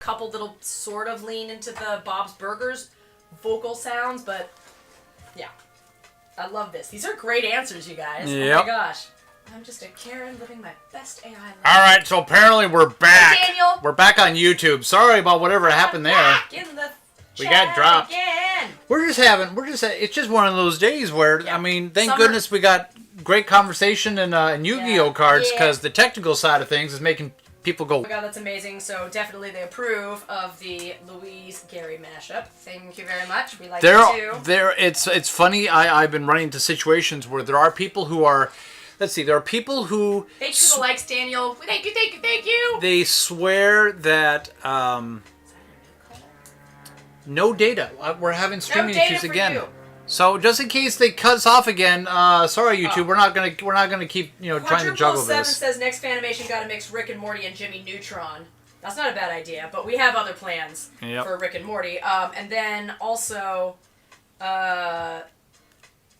couple that'll sort of lean into the Bob's Burgers vocal sounds, but yeah. I love this. These are great answers, you guys. Yep. Oh my gosh. I'm just a Karen living my best AI life. All right, so apparently we're back. Hey, Daniel. We're back on YouTube. Sorry about whatever happened there. Back in the We got dropped. again. It's just one of those days where, Yeah. I mean, thank Summer. goodness we got great conversation and Yu-Gi-Oh cards, because the technical side of things is making people go, Oh my god, that's amazing. So definitely they approve of the Louise Gary mashup. Thank you very much. We like it too. It's funny. I've been running into situations where there are people who are, there are people who... Thank you for the likes, Daniel. Thank you. They swear that no data. We're having streaming issues again. So just in case they cut us off again, sorry YouTube, we're not gonna keep trying to juggle Quadruple7 this. says next Fanimation gotta mix Rick and Morty and Jimmy Neutron. That's not a bad idea, but we have other plans for Rick and Morty. And then also,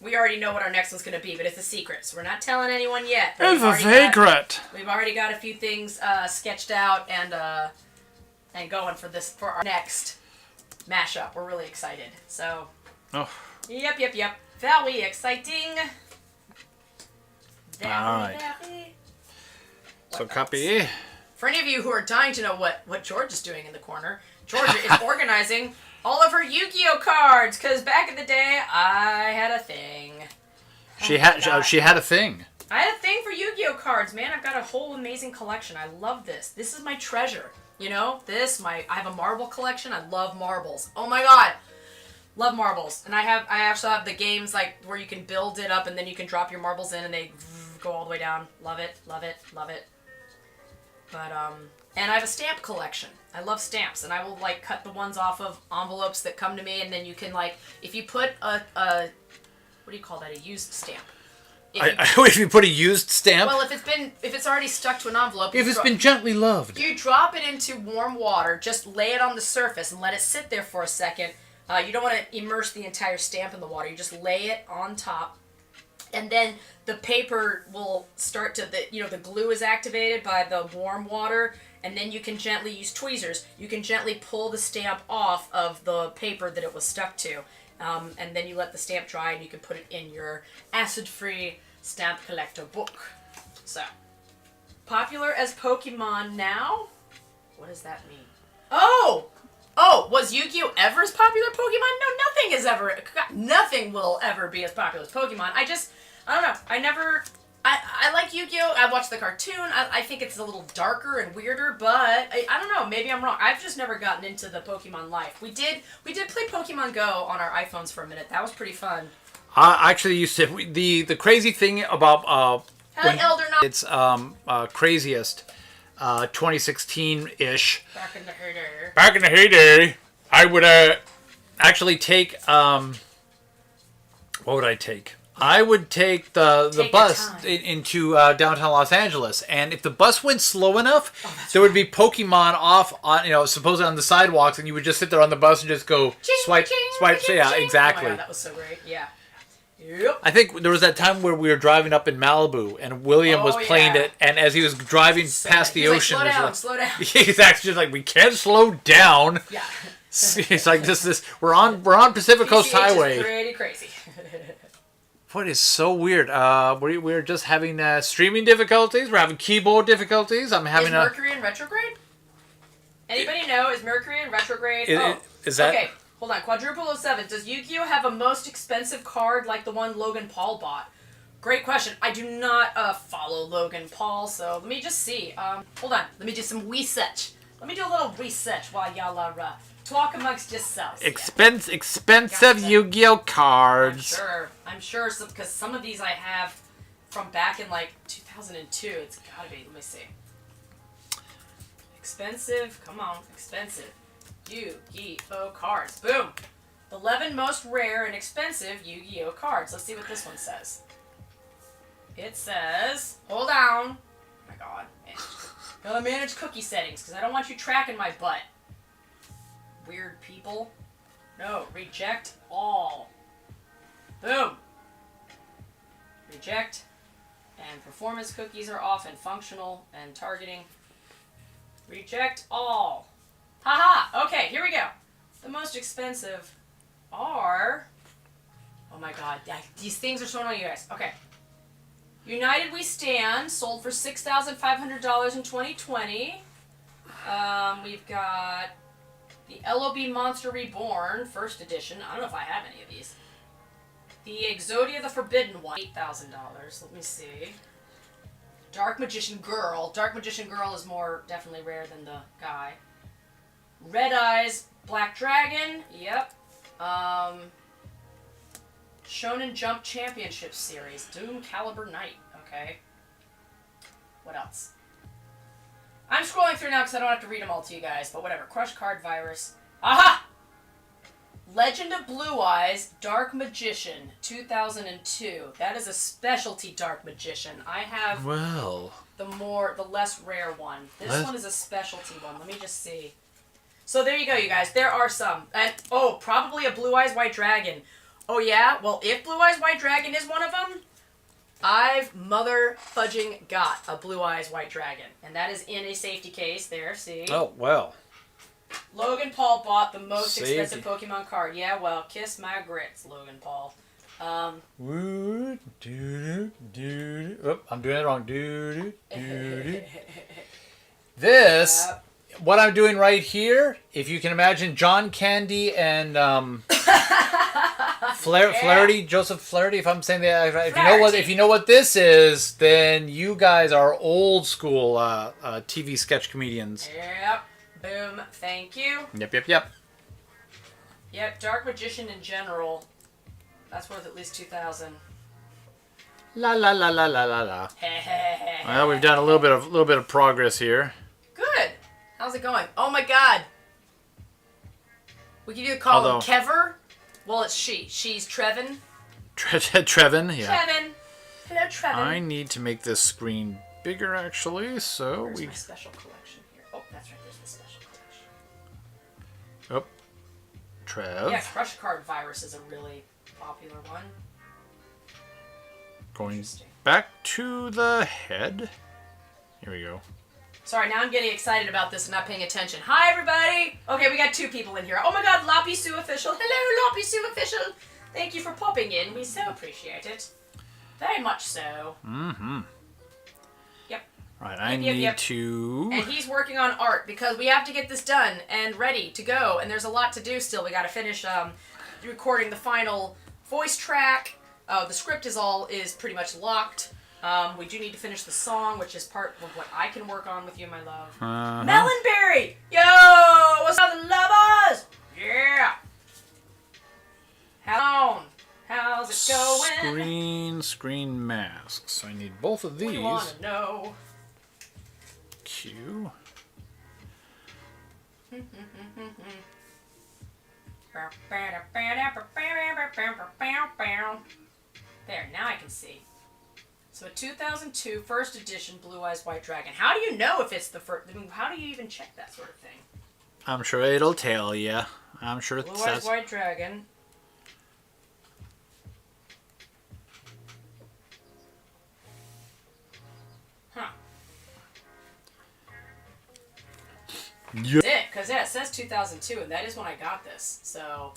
we already know what our next one's gonna be, but it's a secret, so we're not telling anyone yet. It's a secret. We've already got a few things sketched out and going for our next mashup. We're really excited. So. Oh. Yep. Very exciting. Alright. So copy. For any of you who are dying to know what George is doing in the corner, Georgia is organizing all of her Yu-Gi-Oh cards, because back in the day, I had a thing. She had a thing. I had a thing for Yu-Gi-Oh cards, man. I've got a whole amazing collection. I love this. This is my treasure. You know, I have a marble collection. I love marbles. Oh my god. Love marbles. And I also have the games like where you can build it up and then you can drop your marbles in and they go all the way down. Love it. But and I have a stamp collection. I love stamps, and I will like cut the ones off of envelopes that come to me, and then you can like if you put a what do you call that? A used stamp. If you put a used stamp. Well, if it's already stuck to an envelope. If it's been gently loved. You drop it into warm water. Just lay it on the surface and let it sit there for a second. You don't want to immerse the entire stamp in the water. You just lay it on top, and then the paper will start to, the glue is activated by the warm water, and then you can gently use tweezers. You can gently pull the stamp off of the paper that it was stuck to, and then you let the stamp dry, and you can put it in your acid-free stamp collector book. So, popular as Pokemon now? What does that mean? Oh, was Yu-Gi-Oh! Ever as popular as Pokemon? No, nothing will ever be as popular as Pokemon. I don't know. I like Yu-Gi-Oh! I watched the cartoon. I think it's a little darker and weirder, but I don't know. Maybe I'm wrong. I've just never gotten into the Pokemon life. We did play Pokemon Go on our iPhones for a minute. That was pretty fun. I actually used to. The crazy thing about it's craziest. 2016-ish. Back in the heyday, I would actually take what would I take? I would take the bus into downtown Los Angeles, and if the bus went slow enough, there would be Pokemon off on supposedly on the sidewalks, and you would just sit there on the bus and just go swipe. Yeah, exactly. Oh my God, that was so great. Yeah. Yep. I think there was that time where we were driving up in Malibu, and William was playing it, and as he was driving past the ocean, slow down. He's actually just like, we can't slow down. Yeah. It's like this. We're on Pacific Coast Highway. Is pretty crazy. What is so weird? We're just having streaming difficulties. We're having keyboard difficulties. I'm having Is Mercury in retrograde? Anybody know? Is Mercury in retrograde? Is that okay? Hold on, Quadruple07. Does Yu-Gi-Oh! Have a most expensive card like the one Logan Paul bought? Great question. I do not follow Logan Paul, so let me just see. Hold on. Let me do some research. Let me do a little research while y'all are talk amongst yourselves. Expensive Yu-Gi-Oh! Cards. I'm sure, because some of these I have from back in like 2002. It's gotta be. Let me see. Expensive. Come on. Expensive. Yu-Gi-Oh! Cards. Boom. 11 most rare and expensive Yu-Gi-Oh! Cards. Let's see what this one says. It says, hold on. Oh my god. Gotta manage cookie settings because I don't want you tracking my butt. Weird people. No, reject all. Boom. Reject. And performance cookies are off and functional and targeting. Reject all. Haha! expensive are... Oh my god, these things are so annoying, you guys. Okay. United We Stand sold for $6,500 in 2020. We've got the LOB Monster Reborn, first edition. I don't know if I have any of these. The Exodia the Forbidden One, $8,000. Let me see. Dark Magician Girl. Dark Magician Girl is more definitely rare than the guy. Red Eyes Black Dragon. Yep. Shonen Jump Championship Series. Doom Caliber Knight. Okay. What else? I'm scrolling through now because I don't have to read them all to you guys, but whatever. Crush Card Virus. Aha! Legend of Blue Eyes Dark Magician 2002. That is a specialty Dark Magician. I have the less rare one. This one is a specialty one. Let me just see. So there you go, you guys. There are some. And probably a Blue Eyes White Dragon. Oh yeah? Well, if Blue Eyes White Dragon is one of them, I've mother fudging got a Blue Eyes White Dragon. And that is in a safety case there, see? Oh, well. Logan Paul bought the most expensive Pokemon card. Yeah, well, kiss my grits, Logan Paul. I'm doing it wrong. This, what I'm doing right here, if you can imagine John Candy and Flaherty, Joseph Flaherty, if I'm saying that, if you know what this is, then you guys are old school TV sketch comedians. Yep. Boom. Thank you. Yep. Yep. Dark Magician in general. That's worth at least $2,000. La. Well, we've done a little bit of progress here. Good. How's it going? Oh my God. We could either call him Kever. Well, it's she. She's Trevin. Trevin, yeah. Trevin. Hello, Trevin. I need to make this screen bigger, actually, so Where's my special collection here? Oh, that's right. There's the special collection. Oh. Trev. Yeah, Crush Card Virus is a really popular one. Going back to the head. Here we go. Sorry, now I'm getting excited about this and not paying attention. Hi, everybody! Okay, we got 2 people in here. Oh my God, Loppy Sue Official. Hello, Loppy Sue Official. Thank you for popping in. We so appreciate it. Very much so. Mm-hmm. Yep. Right, I need to... And he's working on art because we have to get this done and ready to go. And there's a lot to do still. We got to finish recording the final voice track. The script is pretty much locked. We do need to finish the song, which is part of what I can work on with you, my love. Melonberry! Yo! What's up, the lovers? Yeah! How's it going? Screen masks. I need both of these. We want to know. Q. There, now I can see. So a 2002 first edition Blue Eyes White Dragon. How do you know if it's the first? I mean, how do you even check that sort of thing? I'm sure it'll tell you. I'm sure it Blue says. Eyes White Dragon. Huh. Yeah. Because it says 2002, and that is when I got this. So.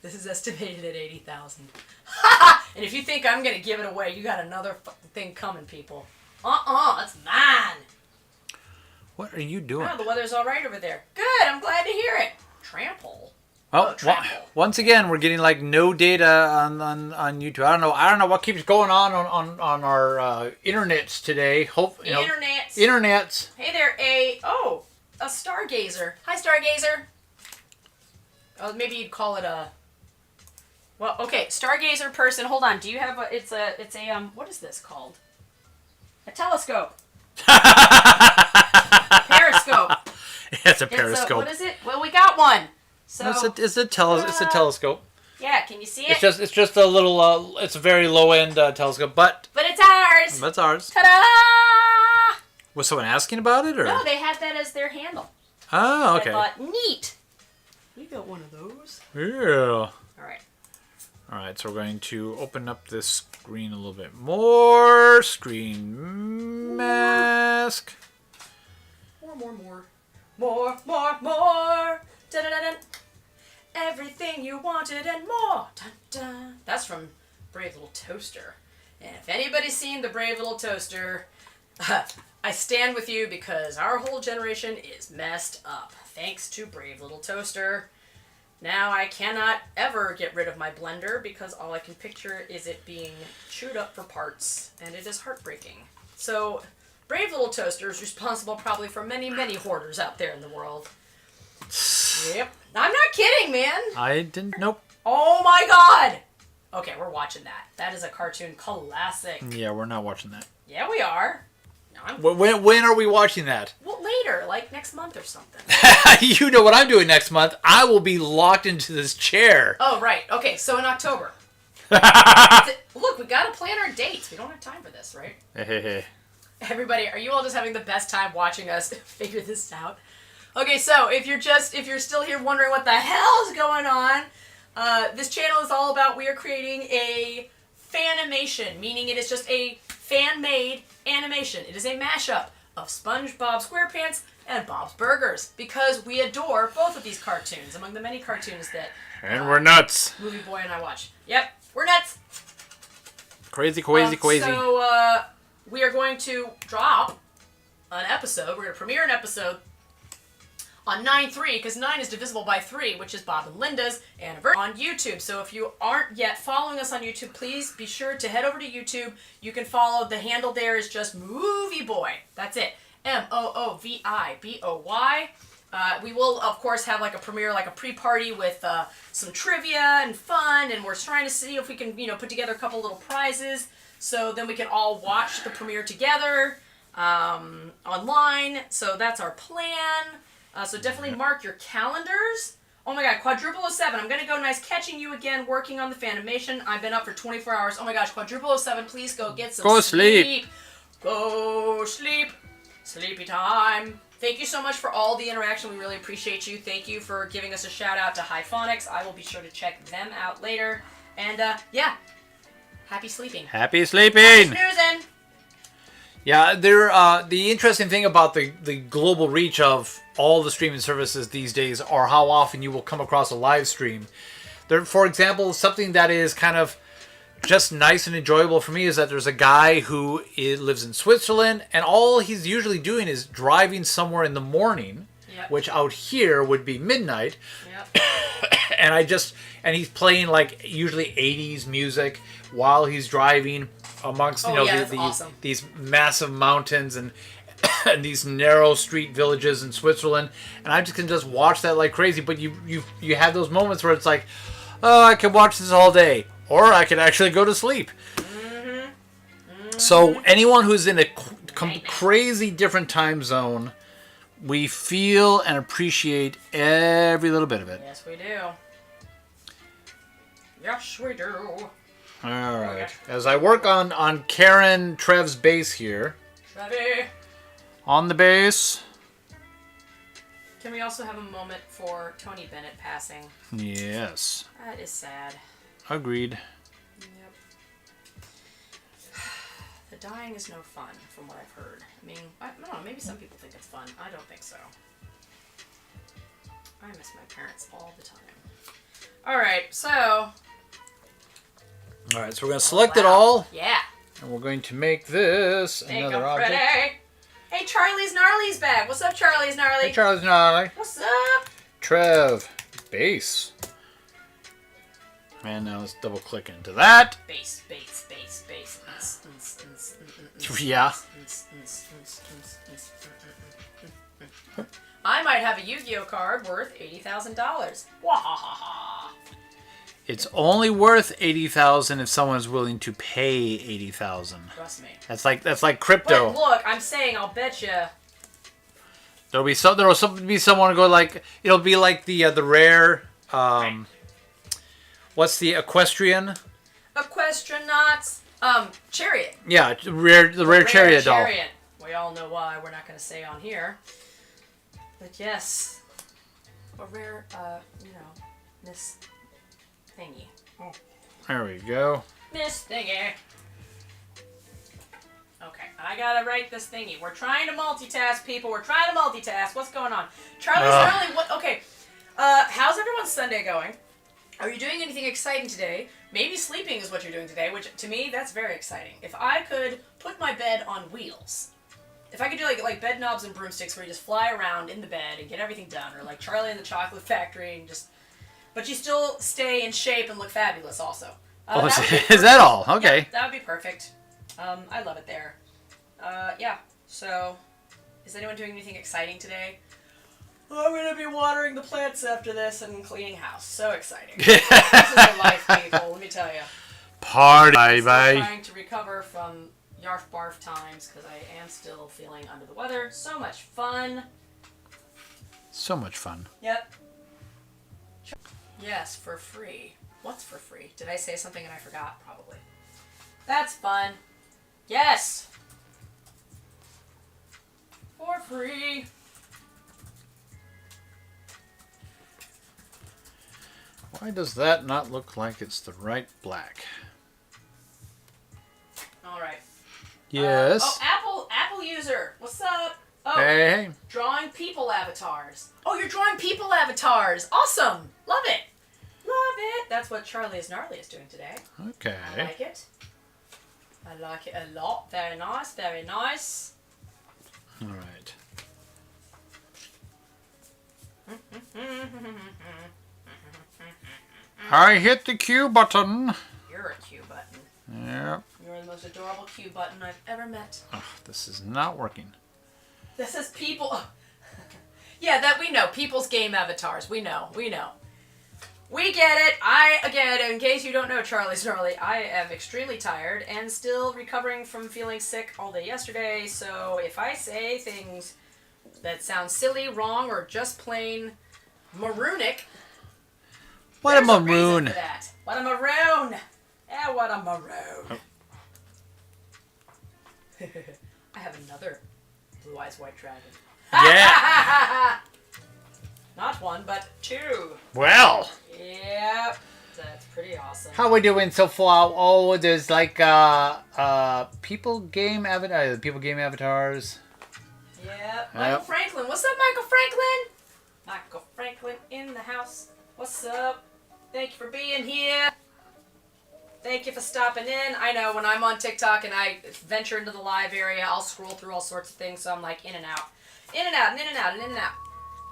This is estimated at $80,000. And if you think I'm gonna give it away, you got another fucking thing coming, people. It's mine. What are you doing? Oh, the weather's all right over there. Good. I'm glad to hear it. Trample. Trample. Once again, we're getting like no data on YouTube. I don't know what keeps going on our internets today. Internets. Hey there, a stargazer. Hi, stargazer. Oh, maybe you'd call it a. Well, okay, stargazer person. Hold on. Do you have a? It's a. What is this called? A telescope. Periscope. It's a periscope. What is it? Well, we got one. So it's a telescope. Yeah, can you see it? It's just a little. It's a very low end telescope, but it's ours. That's ours. Ta-da! Was someone asking about it, or no? They had that as their handle. Oh, okay. I thought, neat. We got one of those. Yeah. All right, so we're going to open up this screen a little bit more. Screen mask. More. More, more, more. Dun-dun-dun-dun. Everything you wanted and more. Dun, dun. That's from Brave Little Toaster. And if anybody's seen the Brave Little Toaster, I stand with you because our whole generation is messed up. Thanks to Brave Little Toaster. Now I cannot ever get rid of my blender because all I can picture is it being chewed up for parts, and it is heartbreaking. So, Brave Little Toaster is responsible probably for many, many hoarders out there in the world. Yep. I'm not kidding, man. I didn't. Nope. Oh my god. Okay, we're watching that. That is a cartoon classic. Yeah, we're not watching that. Yeah, we are. No, When are we watching that? well, later, like next month or something. You know what I'm doing next month. I will be locked into this chair. Oh, right. Okay, so in October. Look, we gotta plan our dates. We don't have time for this, right? Everybody, are you all just having the best time watching us figure this out? Okay, so if you're still here wondering what the hell is going on, this channel is all about we are creating a fanimation, meaning it is just a fan-made animation. It is a mashup of SpongeBob SquarePants and Bob's Burgers because we adore both of these cartoons, among the many cartoons that And we're nuts. Moovieboy and I watch. Yep, we're nuts. Crazy. So we are going to drop an episode. We're going to premiere an episode on 9/3, because 9 is divisible by 3, which is Bob and Linda's anniversary, on YouTube. So if you aren't yet following us on YouTube, please be sure to head over to YouTube. You can follow, the handle there is just Moovieboy. That's it. Mooviboy. We will, of course, have like a premiere, like a pre-party with some trivia and fun, and we're trying to see if we can, put together a couple little prizes, so then we can all watch the premiere together online. So that's our plan. So definitely mark your calendars. Oh my god, Quadruple 07. I'm going to go nice catching you again, working on the Fanimation. I've been up for 24 hours. Oh my gosh, Quadruple 07, please go get some sleep. Go sleep. Sleepy time. Thank you so much for all the interaction. We really appreciate you. Thank you for giving us a shout out to Hyphonics. I will be sure to check them out later. And yeah, happy sleeping. Happy sleeping. Happy snoozing. Yeah, the interesting thing about the global reach of all the streaming services these days are how often you will come across a live stream. There, for example, something that is kind of just nice and enjoyable for me is that there's a guy who lives in Switzerland, and all he's usually doing is driving somewhere in the morning, Yep. which out here would be midnight. Yep. and he's playing like usually 80s music while he's driving amongst that's awesome. these massive mountains and and these narrow street villages in Switzerland, and I just can just watch that like crazy. But you have those moments where it's like, oh, I could watch this all day, or I could actually go to sleep. So anyone who's in a crazy different time zone, we feel and appreciate every little bit of it. Yes, we do. Yes, we do. All right. As I work on Karen Trev's bass here. Trevi. On the bass. Can we also have a moment for Tony Bennett passing? Yes. That is sad. Agreed. Yep. The dying is no fun, from what I've heard. I mean, I don't know, maybe some people think it's fun. I don't think so. I miss my parents all the time. Alright, so... Alright, so we're going to select it all. Yeah. And we're going to make this another object. Ready. Hey, Charlie's Gnarly's back. What's up, Charlie's Gnarly? Hey, Charles Gnarly. What's up? Trev. Bass. And now let's double click into that. Bass. Yeah. I might have a Yu-Gi-Oh card worth $80,000. Wahahaha. It's only worth $80,000 if someone's willing to pay $80,000. Trust me. That's like crypto. But look, I'm saying I'll bet you. There'll be someone go like, it'll be like the rare what's the equestrian? Equestronauts. Chariot. Yeah, the rare chariot doll. We all know why. We're not going to say on here. But yes, a rare, Miss Thingy. There we go. Miss Thingy. Okay. I gotta write this thingy. We're trying to multitask, people. We're trying to multitask. What's going on? Charlie's early. What? Okay. How's everyone's Sunday going? Are you doing anything exciting today? Maybe sleeping is what you're doing today, which to me, that's very exciting. If I could put my bed on wheels, if I could do like bed knobs and broomsticks where you just fly around in the bed and get everything done, or like Charlie in the Chocolate Factory and just, but you still stay in shape and look fabulous also. Is that all? Okay. Yeah, that would be perfect. I love it there. Yeah, so is anyone doing anything exciting today? I'm going to be watering the plants after this and cleaning house. So exciting. This is the life, people, let me tell you. Party, I'm bye. still trying to recover from yarf barf times because I am still feeling under the weather. So much fun. So much fun. Yep. Yes, for free. What's for free? Did I say something and I forgot? Probably. That's fun. Yes. For free. Why does that not look like it's the right black? All right. Yes. Apple user. What's up? Oh, Hey. drawing people avatars. Oh, you're drawing people avatars. Awesome. Love it. Love it. That's what Charlie is Gnarly is doing today. Okay. I like it. I like it a lot. Very nice. Very nice. All right. I hit the Q button. You're a Q button. Yep. You're the most adorable Q button I've ever met. Oh, this is not working. This is people. Yeah, that we know. People's game avatars. We know. We know. We get it. Again, in case you don't know Charlie's Gnarly, I am extremely tired and still recovering from feeling sick all day yesterday. So if I say things that sound silly, wrong, or just plain maroonic, What a there's reason maroon. for that. What a maroon. Yeah, what a maroon. I have another Blue Eyes White Dragon. Yeah. Not one, but two. Well. Yep. That's pretty awesome. How we doing so far? Oh, there's like people game avatars. Yep. Michael Franklin. What's up, Michael Franklin? Michael Franklin in the house. What's up? Thank you for being here. Thank you for stopping in. I know when I'm on TikTok and I venture into the live area, I'll scroll through all sorts of things, so I'm like in and out. In and out, and in and out, and in and out.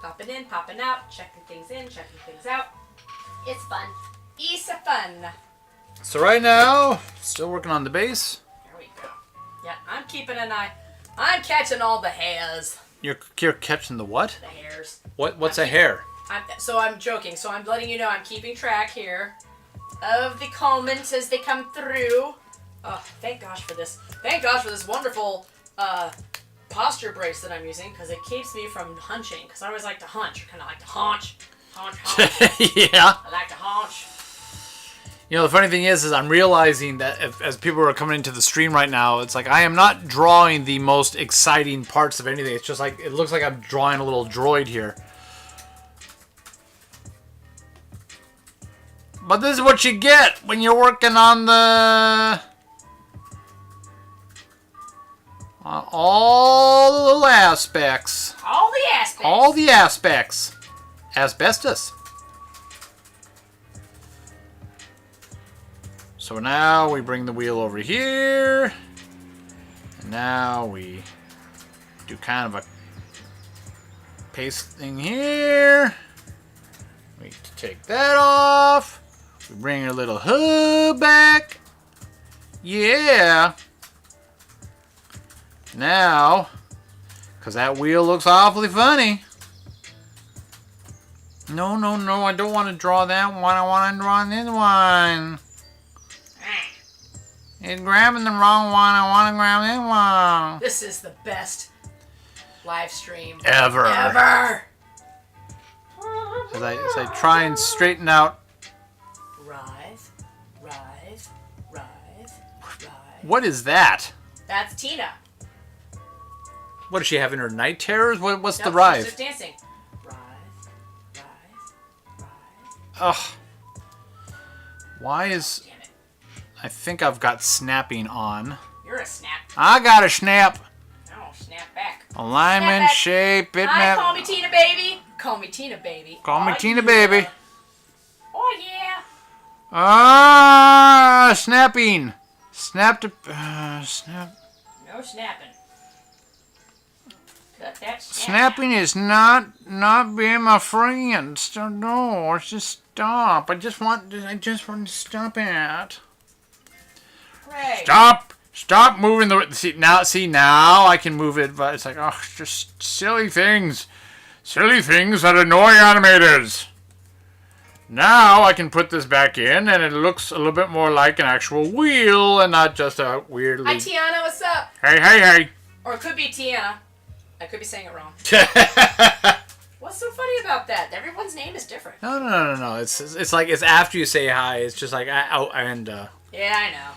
Popping in, popping out, checking things in, checking things out. It's fun. It's fun. So right now, still working on the base. There we go. Yeah, I'm keeping an eye. I'm catching all the hairs. You're catching the what? The hairs. What's a hair? I'm joking. So I'm letting you know I'm keeping track here of the comments as they come through. Oh, thank gosh for this. Thank gosh for this wonderful posture brace that I'm using because it keeps me from hunching. Because I always like to hunch. Kind of like to haunch. Yeah. I like to haunch. You know, the funny thing is I'm realizing that as people are coming into the stream right now, it's like I am not drawing the most exciting parts of anything. It's just like, it looks like I'm drawing a little droid here. But this is what you get when you're working on the... all the little aspects. All the aspects. All the aspects. Asbestos. So now we bring the wheel over here. And now we do kind of a paste thing here. We take that off. We bring our little hood back. Yeah. Now, because that wheel looks awfully funny. No, I don't want to draw that one. I want to draw this one. It's grabbing the wrong one. I want to grab this one. This is the best live stream Ever. As I try and straighten out. Rise. What is that? That's Tina. What does she have in her night terrors? What's No, the rise? She's just dancing. Rise. Ugh. Why is... Damn it. I think I've got snapping on. You're a snap. I got a snap. Oh, snap back. Alignment, Snap back. shape, bitmap. Hi, call me Tina, baby. Call me Tina, baby. Call me Oh, Tina, yeah. baby. Oh, yeah. Ah, snapping. Snap to snap. No snapping. Cut that snap. Snapping is not being my friend. So no, it's just stop. I just want to stop it. Right. Stop moving the see now I can move it, but it's like, oh, just silly things that annoy animators. Now I can put this back in, and it looks a little bit more like an actual wheel and not just a weirdly. Hi, Tiana. What's up? Hey. Or it could be Tiana. I could be saying it wrong. What's so funny about that? Everyone's name is different. No. It's like it's after you say hi. It's just like Yeah, I know.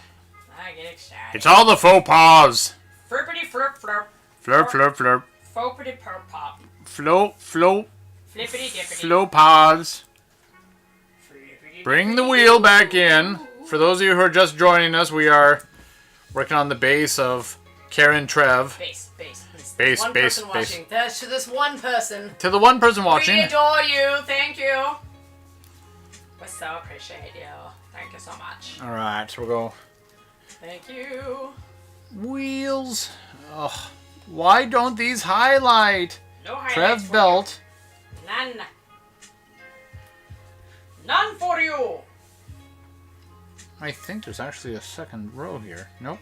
I get excited. it's all the faux pas. Flippity flip flip. Flip. Flippity purp pop. Float. Flippity dippity. Faux pas. Flippity Bring the dippity. wheel back in. For those of you who are just joining us, we are working on the base of Karen Trev. Base. Base, One base, person base. watching. That's to this one person. To the one person watching. We adore you. Thank you. We so appreciate you. Thank you so much. All right, so we'll go Thank you. wheels. Ugh, why don't these highlight? No highlights Trev for belt. you. None for you. I think there's actually a second row here. Nope.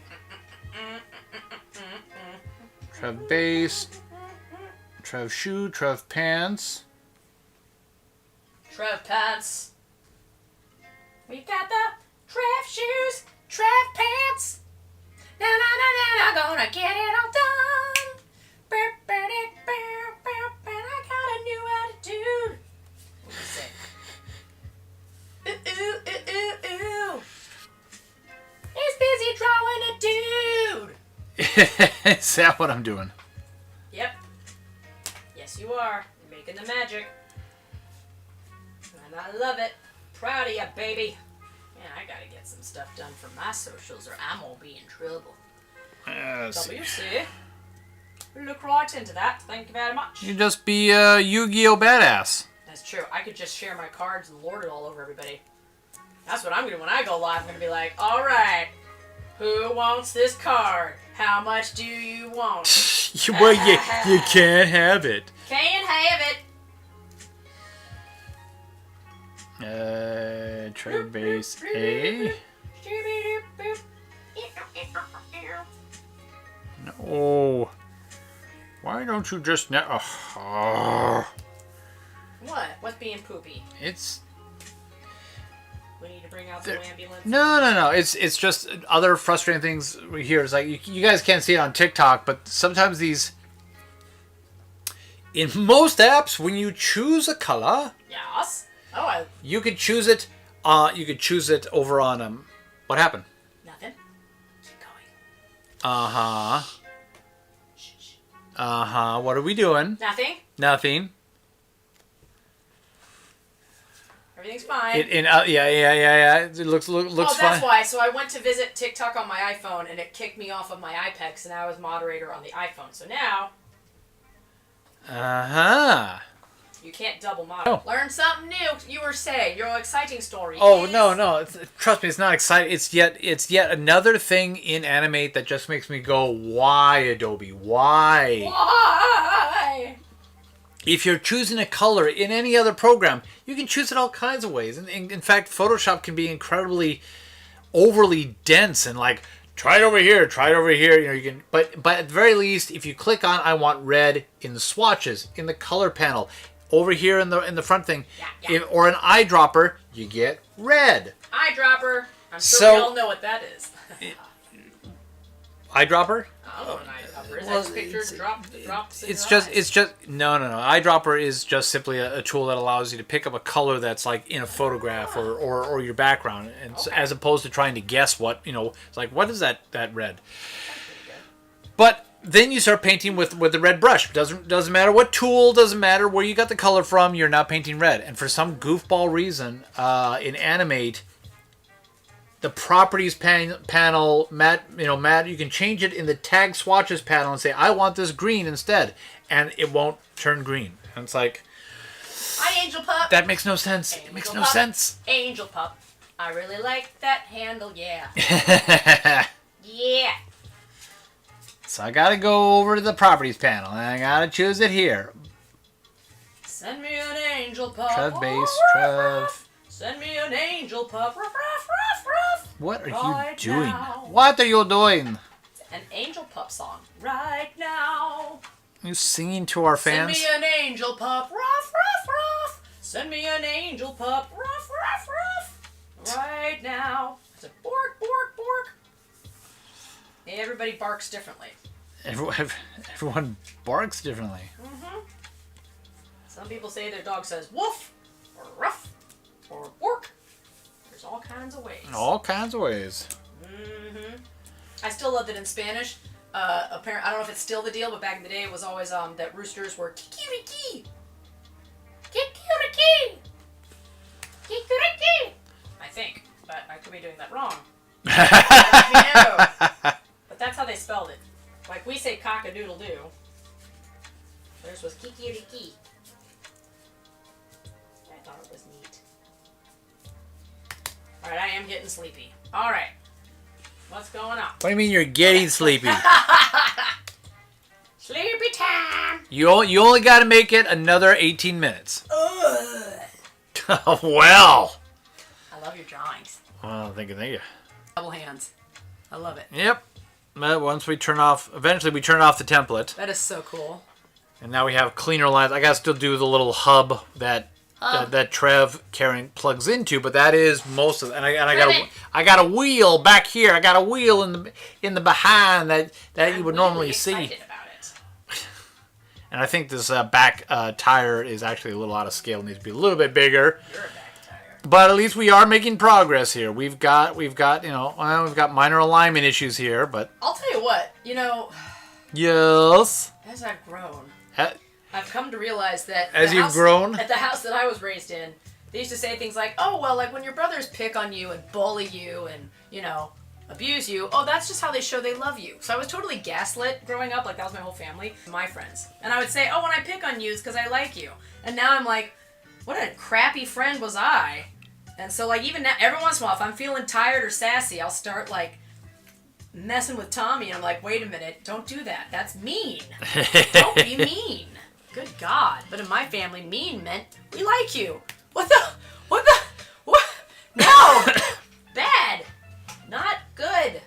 Trev base. Trev shoe. Trev pants. Trev pants. We got the Trev shoes, Trev pants. Na gonna get it all done. I got a new attitude. What do you say? Ooh. He's busy drawing a dude. Is that what I'm doing? Yep. Yes, you are. You're making the magic. And I love it. Proud of you, baby. Man, I gotta get some stuff done for my socials or I'm gonna be in trouble. WC. Look right into that. Thank you very much. You just be a Yu-Gi-Oh badass. That's true. I could just share my cards and lord it all over everybody. That's what I'm gonna do when I go live. I'm gonna be like, alright, who wants this card? How much do you want? Well, you can't have it. Can't have it. Trev base A. No. Why don't you just What? What's being poopy? It's We need to bring out the ambulance. no. It's just other frustrating things here. It's like you guys can't see it on TikTok, but sometimes these. In most apps, when you choose a color, Yes. Oh, you could choose it. You could choose it over on What happened? nothing. Keep going. What are we doing? Nothing. Nothing. Everything's fine. Yeah. It looks Oh, fine. that's why. So I went to visit TikTok on my iPhone, and it kicked me off of my iPad, and I was moderator on the iPhone. So now you can't double moderate. Oh. Learn something new. You were saying your exciting story. Oh is... no! Trust me, it's not exciting. It's yet another thing in Animate that just makes me go, "Why, Adobe? Why?" Why? If you're choosing a color in any other program, you can choose it all kinds of ways. And in fact, Photoshop can be incredibly overly dense and like, try it over here. You know, you can. But at the very least, if you click on, I want red in the swatches, in the color panel. Over here in the front thing, Yeah. or an eyedropper, you get red. Eyedropper. I'm sure So- we all know what that is. Eyedropper? I don't know what an eyedropper is. Well, I just picture drops in It's your just eyes. no. Eyedropper is just simply a tool that allows you to pick up a color that's like in a photograph or your background, and so, as opposed to trying to guess what It's like, what is that red? But then you start painting with the red brush. Doesn't matter what tool, doesn't matter where you got the color from. You're now painting red, and for some goofball reason, in Animate, the properties panel, Matt, you can change it in the tag swatches panel and say, I want this green instead. And it won't turn green. And it's like, hi, Angel Pup. that makes no sense. Angel it makes Pup. no sense. Angel Pup. I really like that handle, yeah. Yeah. So I gotta go over to the properties panel and I gotta choose it here. Send me an angel pup. Trev bass, Ruff, Trev. ruff. Send me an angel pup. Ruff, ruff, ruff, ruff. What are Right you doing? now. What are you doing? An angel pup song. Right now. Are you singing to our fans? Send me an angel pup. Ruff, ruff, ruff. Send me an angel pup. Ruff, ruff, ruff. Right now. I said, bork, bork, bork. Everybody barks differently. Everyone barks differently. Mm-hmm. Some people say their dog says woof, or ruff, or bork. There's all kinds of ways. All kinds of ways. Mm-hmm. I still love that in Spanish. Apparently, I don't know if it's still the deal, but back in the day it was always that roosters were kikiriki. Kikiriki. Kikiriki. I think, but I could be doing that wrong. Let me know. But that's how they spelled it. Like we say cock-a-doodle-doo. Theirs was kikiriki. I thought it was neat. Alright, I am getting sleepy. Alright. What's going on? What do you mean you're getting sleepy? Sleepy time! You only got to make it another 18 minutes. Well. I love your drawings. Well, thank you. Double hands. I love it. Yep. But once we turn off, eventually we turn off the template. That is so cool. And now we have cleaner lines. I got to still do the little hub that Trev plugs into, but that is most of it. And I got a wheel back here. I got a wheel in the behind that you would normally see. Excited about it. And I think this back tire is actually a little out of scale. It needs to be a little bit bigger. You're a back tire. But at least we are making progress here. We've got we've got minor alignment issues here, but I'll tell you what. yes. As I've grown, Uh, I've come to realize that As the you've house- grown? at the house that I was raised in, they used to say things like, "Oh, well, like when your brothers pick on you and bully you and abuse you, oh, that's just how they show they love you." So I was totally gaslit growing up. Like that was my whole family, my friends, and I would say, "Oh, when I pick on you, it's because I like you." And now I'm like, what a crappy friend was I? And so like even now, every once in a while, if I'm feeling tired or sassy, I'll start like messing with Tommy, and I'm like, wait a minute, don't do that. That's mean. Don't be mean. Good God. But in my family, mean meant we like you. What? No! Bad. Not good.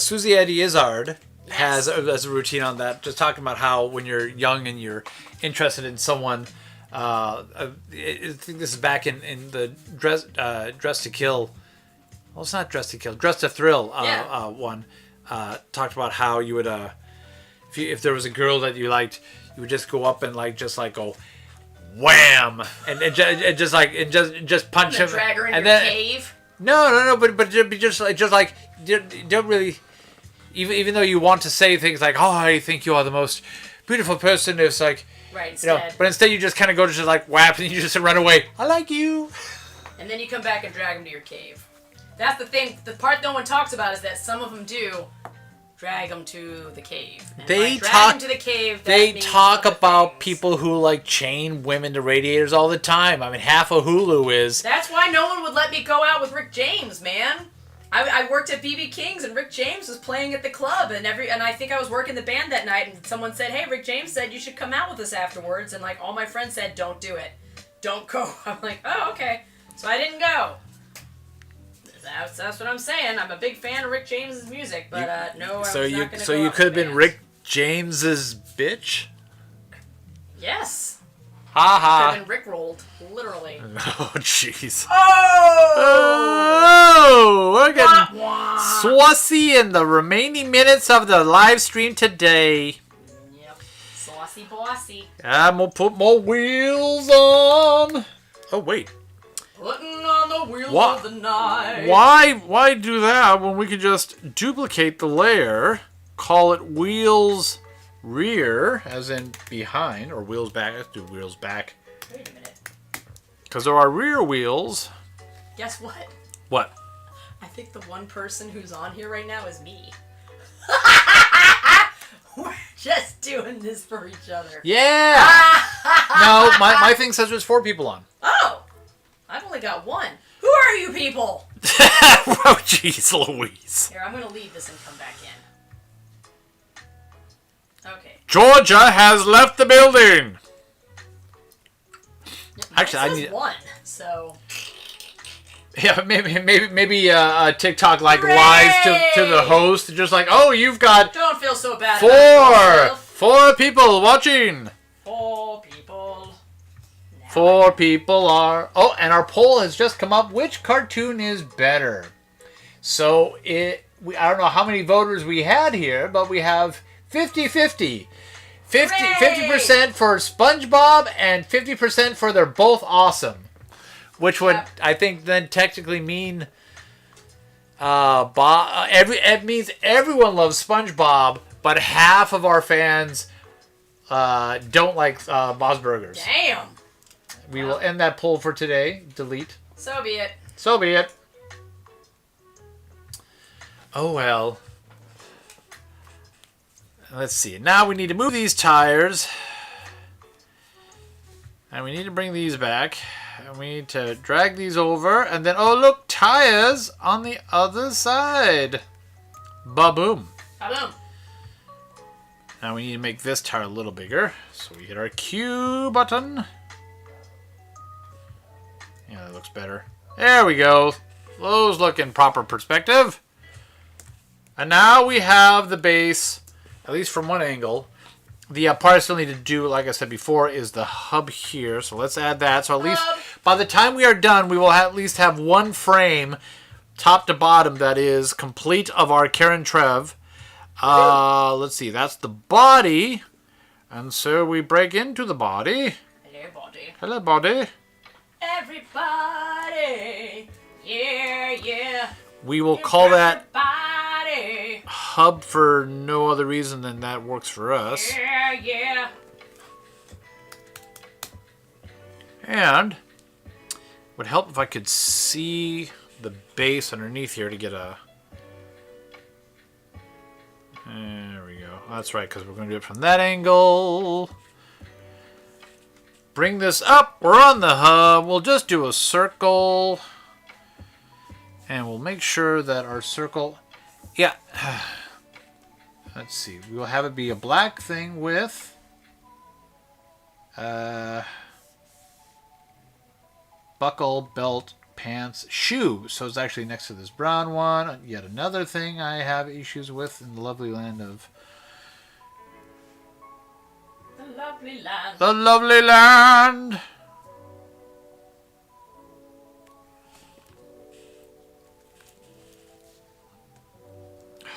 Susie Eddie Izzard Yes. has a routine on that, just talking about how when you're young and you're interested in someone, I think this is back in the Dress to Kill. Well, it's not Dress to Kill, Dress to Thrill one. Talked about how you would, if there was a girl that you liked, you would just go up and just go, wham, and just punch him, Drag her in and your then cave. no, but be just like don't really, even though you want to say things like, oh, I think you are the most beautiful person, it's like, Right, instead. but instead you just kind of go to just like whap and you just run away. I like you. And then you come back and drag him to your cave. That's the thing. The part no one talks about is that some of them do drag them to the cave. And They by drag talk. them to the cave. That They means talk other about things. people who chain women to radiators all the time. I mean, half of Hulu is. That's why no one would let me go out with Rick James, man. I worked at BB King's and Rick James was playing at the club and I think I was working the band that night and someone said, "Hey, Rick James said you should come out with us afterwards," and all my friends said, "Don't do it, don't go." I'm like, "Oh, okay," so I didn't go. That's what I'm saying. I'm a big fan of Rick James's music, but no, I was not going to go So you out could have with been the Rick James's bitch. Yes. Ha I've ha. been rickrolled, literally. Oh jeez. Oh! Oh, we're getting Wah, wah. saucy in the remaining minutes of the live stream today. Yep. Saucy bossy. I'm gonna put more wheels on. Oh wait. Putting on the wheels Wha- of the night. Why do that when we could just duplicate the layer, call it wheels rear, as in behind, or wheels back. Let's do wheels back. Wait a minute. Because there are rear wheels. Guess what? What? I think the one person who's on here right now is me. We're just doing this for each other. Yeah! No, my thing says there's 4 people on. Oh! I've only got 1. Who are you people? Oh, jeez Louise. Here, I'm going to leave this and come back in. Okay. Georgia has left the building. Actually, I need 1, so... Yeah, maybe TikTok like lies to the host, just like, oh, you've got Don't feel so bad. 4 people watching. 4 people. Now 4 people are. Oh, and our poll has just come up. Which cartoon is better? So I don't know how many voters we had here, but we have 50-50. 50% for SpongeBob and 50% for they're both awesome. Which would, I think, then technically mean it means everyone loves SpongeBob, but half of our fans don't like Bob's Burgers. Damn. We will end that poll for today. Delete. So be it. So be it. Oh, well. Let's see. Now we need to move these tires. And we need to bring these back. And we need to drag these over. And then, oh, look, tires on the other side. Ba-boom. Ba-boom. Now we need to make this tire a little bigger. So we hit our Q button. Yeah, that looks better. There we go. Those look in proper perspective. And now we have the base, at least from one angle. The part I still need to do, like I said before, is the hub here. So let's add that. So at least by the time we are done, we will at least have one frame, top to bottom, that is complete of our Karen Trev. Let's see. That's the body. And so we break into the body. Hello, body. Hello, body. Everybody. Yeah, yeah. We will call that Everybody. hub for no other reason than that works for us. Yeah, yeah. And would help if I could see the base underneath here to get a... There we go. That's right, because we're going to do it from that angle. Bring this up. We're on the hub. We'll just do a circle. And we'll make sure that our circle... Yeah. Let's see. We will have it be a black thing with... buckle, belt, pants, shoe. So it's actually next to this brown one. Yet another thing I have issues with in the lovely land of... The lovely land. The lovely land!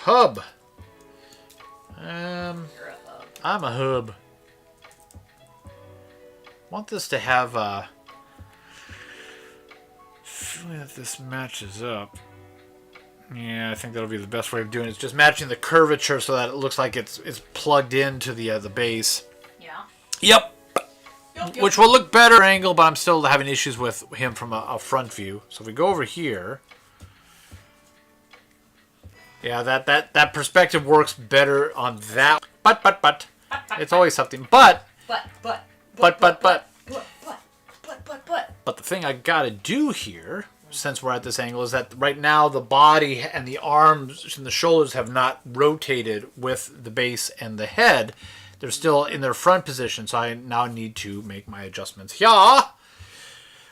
Hub. You're a hub. I'm a hub. Want this to have a feeling that this matches up. Yeah, I think that'll be the best way of doing it. It's just matching the curvature so that it looks like it's plugged into the base. Yeah. Yep. Yep. Which will look better angle, but I'm still having issues with him from a front view. So if we go over here. Yeah, that perspective works better on that. But. It's always something. But the thing I gotta do here, since we're at this angle, is that right now the body and the arms and the shoulders have not rotated with the base and the head. They're still in their front position, so I now need to make my adjustments here.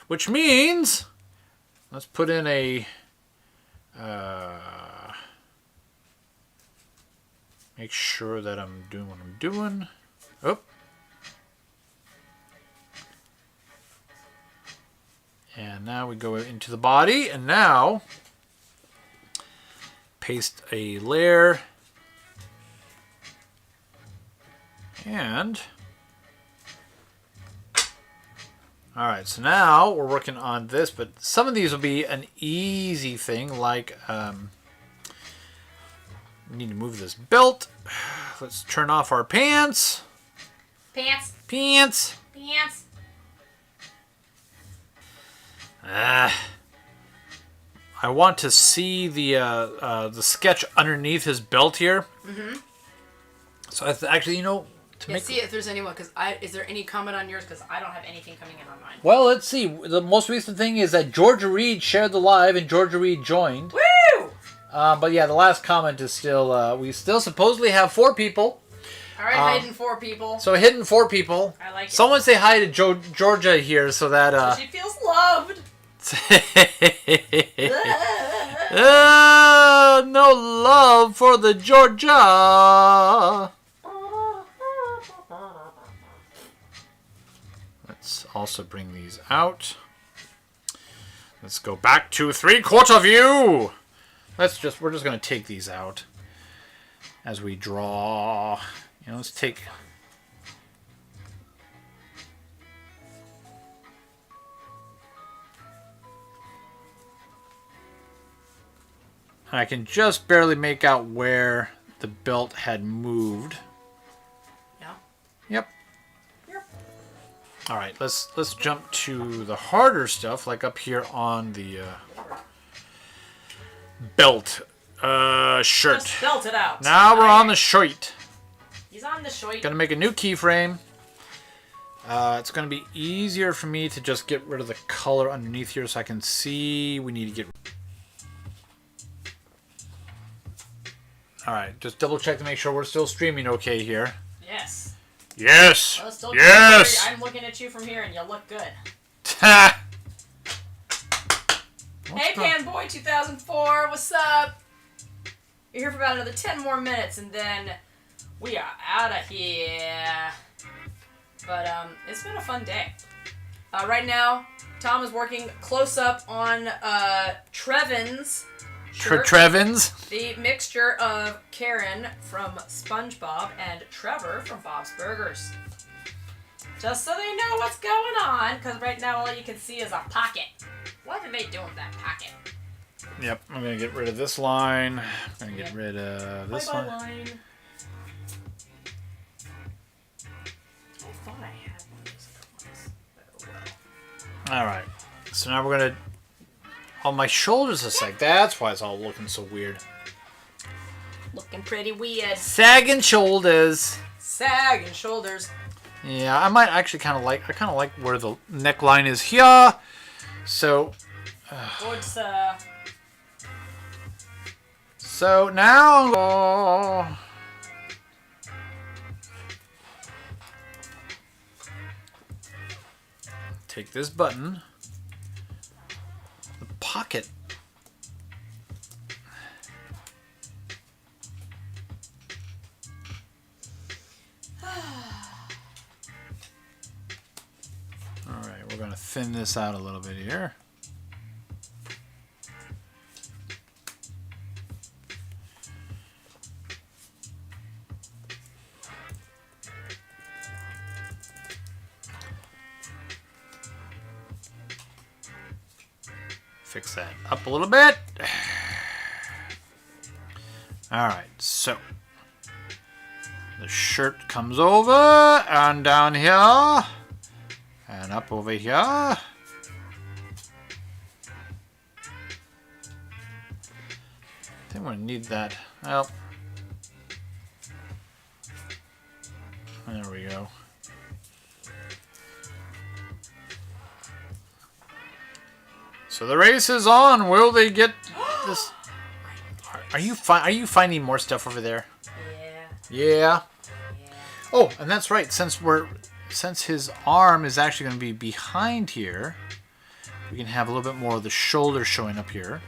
Which means, let's put in a... make sure that I'm doing what I'm doing. Oh. And now we go into the body, and now paste a layer. And alright, so now we're working on this, but some of these will be an easy thing, like we need to move this belt. Let's turn off our pants. Pants. Pants. Pants. I I want to see the sketch underneath his belt here. Mm-hmm. So actually, you know, see if there's anyone. Is there any comment on yours? Because I don't have anything coming in on mine. Well, let's see. The most recent thing is that Georgia Reed shared the live and Georgia Reed joined. Woo! But yeah, the last comment is still. We still supposedly have 4 people. All right, hidden 4 people. So hidden 4 people. I like it. Someone say hi to Georgia here so that. So she feels loved. No love for the Georgia. Let's also bring these out. Let's go back to 3/4 view. We're just gonna take these out as we draw. You know, let's take. I can just barely make out where the belt had moved. Yeah. Yep. All right, let's jump to the harder stuff, like up here on the belt shirt. Just belt it out. Now we're on the shirt. He's on the shirt. Gonna make a new keyframe. It's gonna be easier for me to just get rid of the color underneath here, so I can see. We need to get. All right, just double check to make sure we're still streaming okay here. Yes. Yes. Well, Yes. I'm looking at you from here, and you look good. Hey, Panboy 2004, what's up? You're here for about another 10 more minutes, and then we are out of here. But it's been a fun day. Right now, Tom is working close up on Trevin's shirt. Trevins. The mixture of Karen from SpongeBob and Trevor from Bob's Burgers. Just so they know what's going on, because right now all you can see is a pocket. What are they doing with that pocket? Yep, I'm going to get rid of this line. I'm going to get rid of this Bye-bye line. I thought I had one of those other ones. But oh well. Alright, so now we're going to... On my shoulders a sec. That's why it's all looking so weird. Looking pretty weird. Sagging shoulders. Sagging shoulders. Yeah, I might actually kind of like... I kind of like where the neckline is here. So... Good, So now... Take this button. The pocket. Alright, we're going to thin this out a little bit here. Fix that up a little bit. Alright, so the shirt comes over and down here and up over here. I think we're gonna need that. Well, there we go. So the race is on. Will they get this? Are you finding more stuff over there? Yeah. Oh, and that's right. Since his arm is actually going to be behind here, we can have a little bit more of the shoulder showing up here,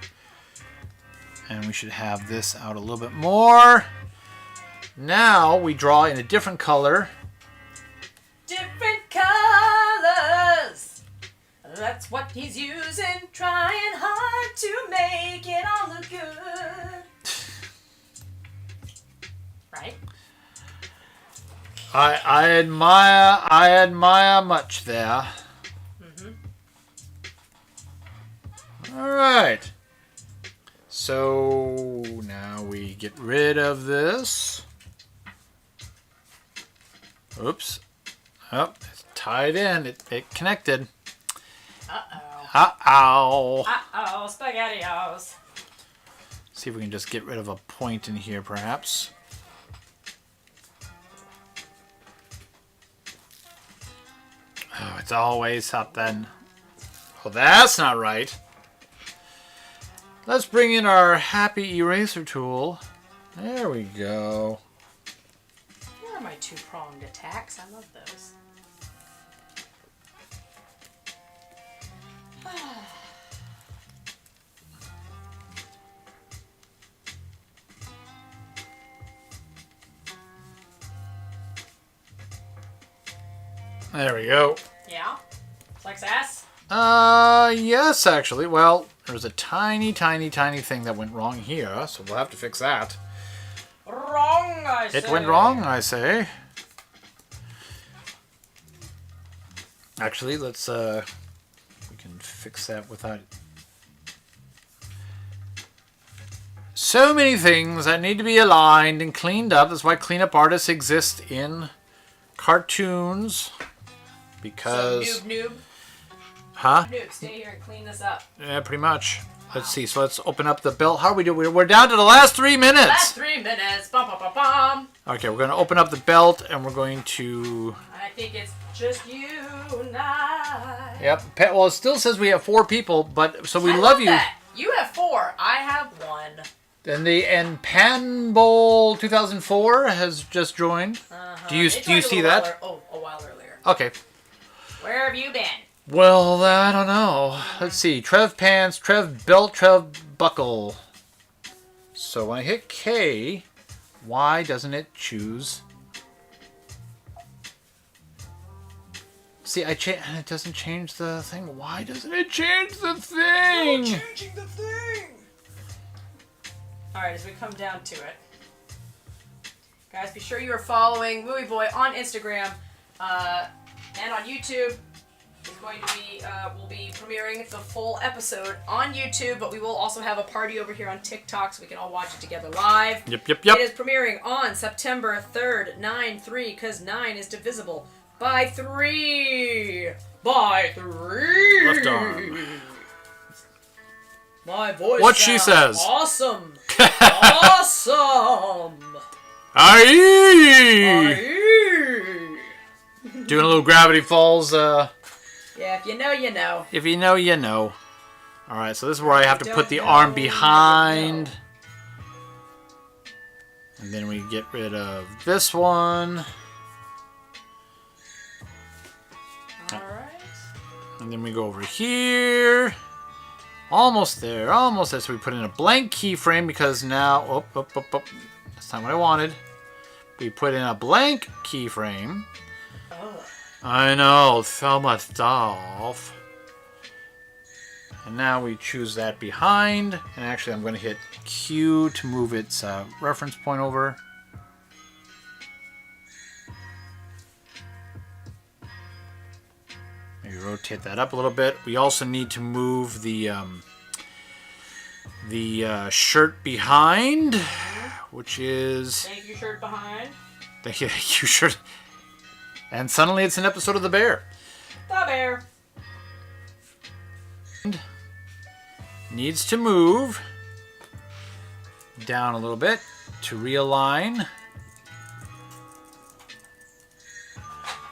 and we should have this out a little bit more. Now we draw in a different color. Different colors. That's what he's using, trying hard to make it all look good. Right? I admire much there. All right. So now we get rid of this. Oops. Oh, it's tied in. It connected. Uh-oh. Uh-oh. Uh-oh, SpaghettiOs. See if we can just get rid of a point in here, perhaps. Oh, it's always something. Well, that's not right. Let's bring in our happy eraser tool. There we go. Here are my two-pronged attacks. I love those. There we go. Yeah? Success? Yes, actually. Well, there's a tiny, tiny, tiny thing that went wrong here, so we'll have to fix that. Wrong, I say. It went wrong, I say. Actually, let's, we can fix that without... So many things that need to be aligned and cleaned up. That's why cleanup artists exist in cartoons. Because... So, noob. Huh? Noob, stay here and clean this up. Yeah, pretty much. Let's see. So let's open up the belt. How are we doing? We're down to the last 3 minutes. Last 3 minutes. Bum, bum, bum, bum. Okay, we're going to open up the belt and we're going to... I think it's just you and I. Yep. Well, it still says we have 4 people, but so we I love you. That. You have 4. I have 1. And Pan Bowl 2004 has just joined. Uh-huh. Do you see that? A while earlier. Okay. Where have you been? Well, I don't know. Let's see. Trev Pants, Trev Belt, Trev Buckle. So when I hit K, why doesn't it choose? See, and it doesn't change the thing. Why doesn't it change the thing? Not changing the thing. All right, as we come down to it, guys, be sure you are following Moovieboy on Instagram and on YouTube. It's going to be, we'll be premiering the full episode on YouTube, but we will also have a party over here on TikTok so we can all watch it together live. Yep. It is premiering on September 3rd, 9/3, because 9 is divisible by 3. By 3. Left arm. My voice What she says. Awesome. Awesome. Aye. Aye. Doing a little Gravity Falls. Yeah, if you know, you know. If you know, you know. All right, so this is where I have to put the arm behind. And then we get rid of this one. All right. And then we go over here. Almost there, almost there. So we put in a blank keyframe because now... That's not what I wanted. We put in a blank keyframe. Oh. I know, so much stuff. And now we choose that behind. And actually I'm going to hit Q to move its reference point over. Maybe rotate that up a little bit. We also need to move the shirt behind, which is... Thank you, shirt behind. Thank you, shirt. And suddenly it's an episode of The Bear. The Bear. Needs to move down a little bit to realign.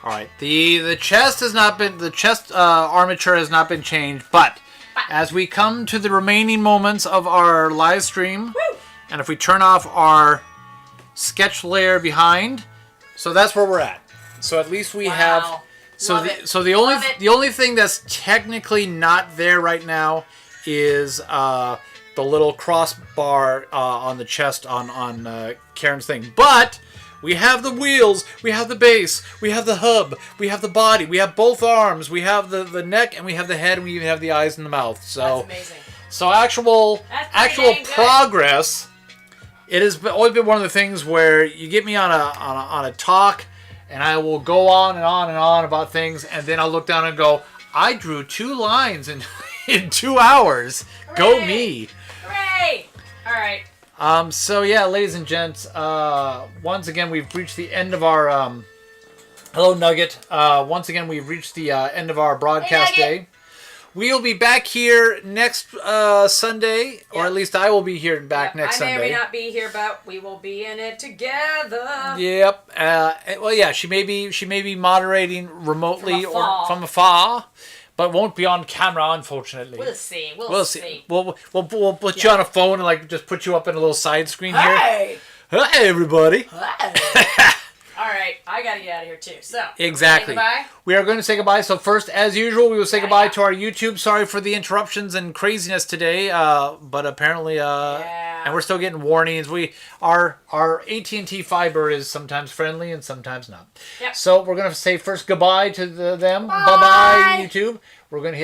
All right, the chest has not been, the chest armature has not been changed, but as we come to the remaining moments of our live stream, and if we turn off our sketch layer behind, so that's where we're at. So at least we have. So the only thing that's technically not there right now is the little crossbar on the chest on Karen's thing, but. We have the wheels, we have the base, we have the hub, we have the body, we have both arms, we have the neck, and we have the head, and we even have the eyes and the mouth. So that's amazing. So actual progress. It has always been one of the things where you get me on a talk, and I will go on and on and on about things, and then I'll look down and go, I drew 2 lines in 2 hours. Hooray! Go me. Hooray! All right. So yeah, ladies and gents, once again we've reached the end of our hello Nugget. Once again we've reached the end of our broadcast day. we'll be back here next Sunday, or at least I will be here back next Sunday. I may or may not be here, but we will be in it together. Yep. Well, yeah, she may be moderating remotely or from afar, but won't be on camera, unfortunately. We'll see. We'll see. We'll put you on a phone and like just put you up in a little side screen here. Hey, everybody. Hey. All right, I gotta get out of here too. So exactly. Goodbye. We are going to say goodbye. So first, as usual, we will say goodbye to our YouTube. Sorry for the interruptions and craziness today, but apparently, and we're still getting warnings. Our AT&T fiber is sometimes friendly and sometimes not. Yep. So we're going to say first goodbye to them. Bye bye, YouTube. We're going to hit